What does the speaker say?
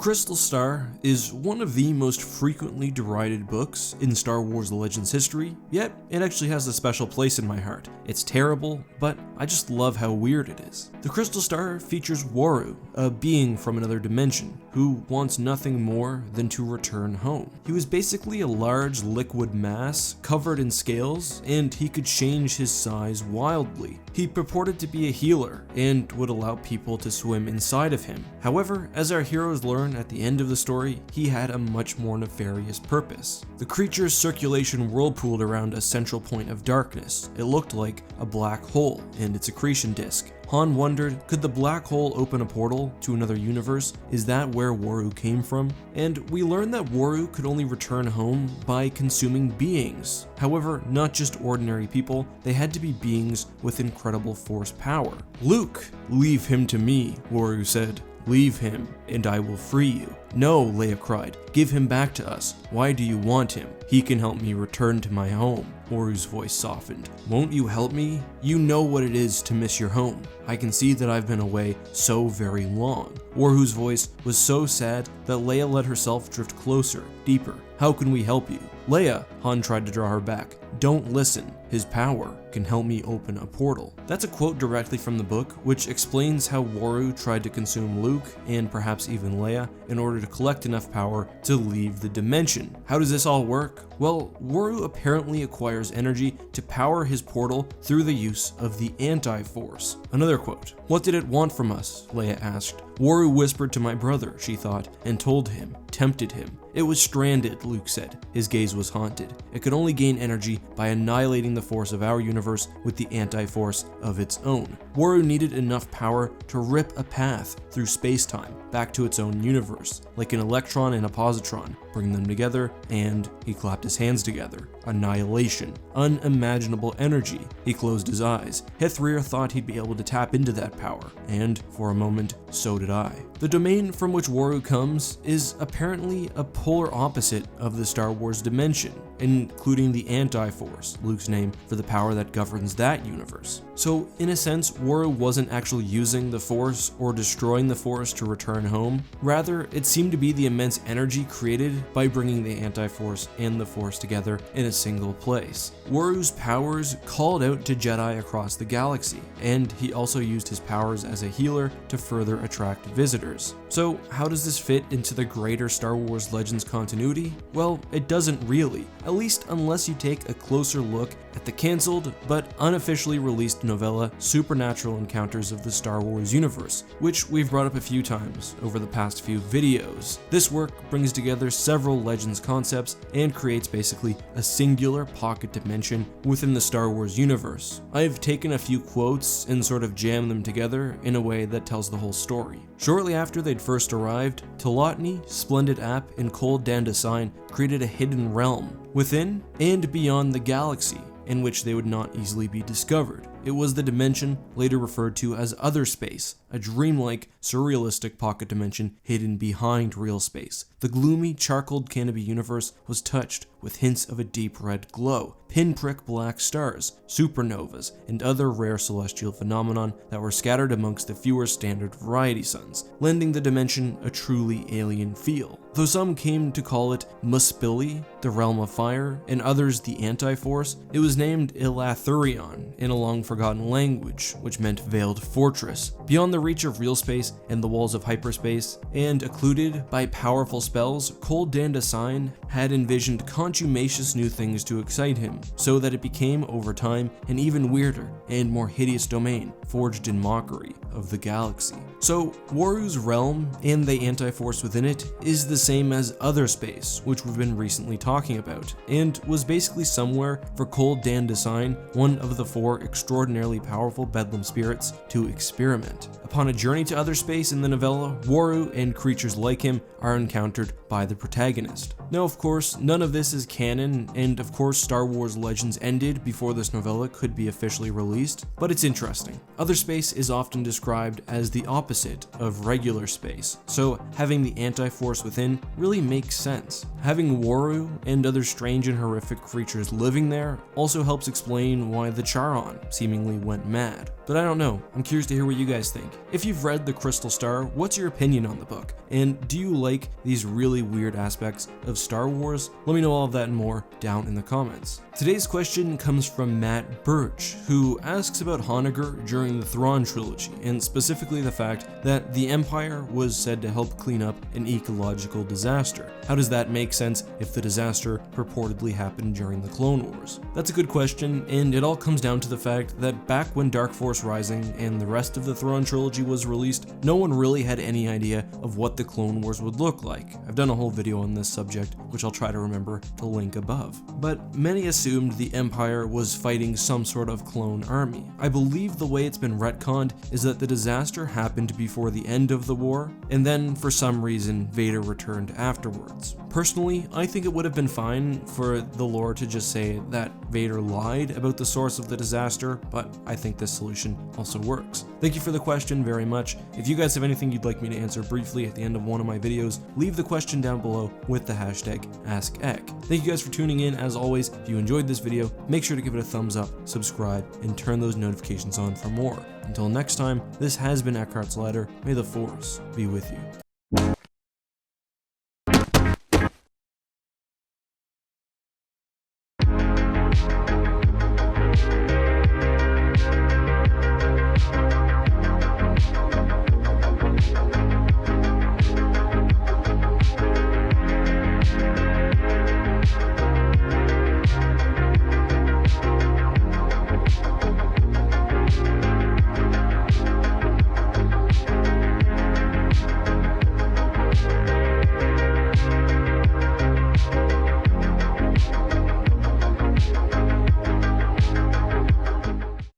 Crystal Star is one of the most frequently derided books in Star Wars Legends history, yet it actually has a special place in my heart. It's terrible, but I just love how weird it is. The Crystal Star features Waru, a being from another dimension, who wants nothing more than to return home. He was basically a large liquid mass covered in scales, and he could change his size wildly. He purported to be a healer and would allow people to swim inside of him. However, as our heroes learn at the end of the story, he had a much more nefarious purpose. The creature's circulation whirlpooled around a central point of darkness. It looked like a black hole and its accretion disk. Han wondered, could the black hole open a portal to another universe? Is that where Waru came from? And we learned that Waru could only return home by consuming beings. However, not just ordinary people, they had to be beings with incredible force power. "Luke, leave him to me," Waru said. "Leave him, and I will free you." "No," Leia cried. "Give him back to us. Why do you want him? He can help me return to my home." Waru's voice softened. "Won't you help me? You know what it is to miss your home. I can see that I've been away so very long." Waru's voice was so sad that Leia let herself drift closer, deeper. "How can we help you?" "Leia," Han tried to draw her back. "Don't listen. His power can help me open a portal." That's a quote directly from the book, which explains how Waru tried to consume Luke, and perhaps even Leia, in order to collect enough power to leave the dimension. How does this all work? Well, Waru apparently acquires energy to power his portal through the use of the anti-force. Another quote, "What did it want from us?" Leia asked. "Waru whispered to my brother," she thought, "and told him, tempted him. It was stranded," Luke said. His gaze was haunted. "It could only gain energy by annihilating the force of our universe with the anti-force of its own. Waru needed enough power to rip a path through space-time back to its own universe, like an electron and a positron, bring them together, and he clapped his hands together. Annihilation. Unimaginable energy." He closed his eyes. Hithrir thought he'd be able to tap into that power, and for a moment, so did I. The domain from which Waru comes is apparently a polar opposite of the Star Wars dimension, including the anti-force, Luke's name for the power that governs that universe. So in a sense, Waru wasn't actually using the force or destroying the force to return home. Rather, it seemed to be the immense energy created by bringing the anti-force and the force together in a single place. Waru's powers called out to Jedi across the galaxy, and he also used his powers as a healer to further attract visitors. So how does this fit into the greater Star Wars Legends continuity? Well, it doesn't really, at least unless you take a closer look at the cancelled but unofficially released novella Supernatural Encounters of the Star Wars Universe, which we've brought up a few times over the past few videos. This work brings together several Legends concepts and creates basically a singular pocket dimension within the Star Wars universe. I've taken a few quotes and sort of jammed them together in a way that tells the whole story. Shortly after they'd first arrived, Telotni, Splendid App, and Cold Dandasine created a hidden realm within and beyond the galaxy in which they would not easily be discovered. It was the dimension later referred to as Other Space, a dreamlike, surrealistic pocket dimension hidden behind real space. The gloomy, charcoaled canopy universe was touched with hints of a deep red glow, pinprick black stars, supernovas, and other rare celestial phenomenon that were scattered amongst the fewer standard variety suns, lending the dimension a truly alien feel. Though some came to call it Muspili, the realm of fire, and others the anti-force, it was named Elathurion in a long-forgotten language, which meant veiled fortress, beyond the reach of real space and the walls of hyperspace, and occluded by powerful spells. Cold Dandasine had envisioned contumacious new things to excite him, so that it became, over time, an even weirder and more hideous domain, forged in mockery of the galaxy. So, Waru's realm and the anti-force within it is the same as Other Space, which we've been recently talking about, and was basically somewhere for Cold Dandasine, one of the 4 extraordinarily powerful Bedlam spirits, to experiment. Upon a journey to Other Space in the novella, Waru and creatures like him are encountered by the protagonist. Now, of course, none of this is canon, and of course Star Wars Legends ended before this novella could be officially released, but it's interesting. Other Space is often described as the opposite of regular space, so having the anti-force within really makes sense. Having Waru and other strange and horrific creatures living there also helps explain why the Charon seem seemingly went mad. But I don't know, I'm curious to hear what you guys think. If you've read The Crystal Star, what's your opinion on the book? And do you like these really weird aspects of Star Wars? Let me know all of that and more down in the comments. Today's question comes from Matt Birch, who asks about Honegger during the Thrawn trilogy, and specifically the fact that the Empire was said to help clean up an ecological disaster. How does that make sense if the disaster purportedly happened during the Clone Wars? That's a good question, and it all comes down to the fact that back when Dark Force Rising and the rest of the Thrawn trilogy was released, no one really had any idea of what the Clone Wars would look like. I've done a whole video on this subject, which I'll try to remember to link above. But many assumed the Empire was fighting some sort of clone army. I believe the way it's been retconned is that the disaster happened before the end of the war, and then for some reason Vader returned afterwards. Personally, I think it would have been fine for the lore to just say that Vader lied about the source of the disaster, but I think this solution also works. Thank you for the question very much. If you guys have anything you'd like me to answer briefly at the end of one of my videos, leave the question down below with the hashtag AskEck. Thank you guys for tuning in. As always, if you enjoyed this video, make sure to give it a thumbs up, subscribe, and turn those notifications on for more. Until next time, this has been EckhartsLadder. May the Force be with you.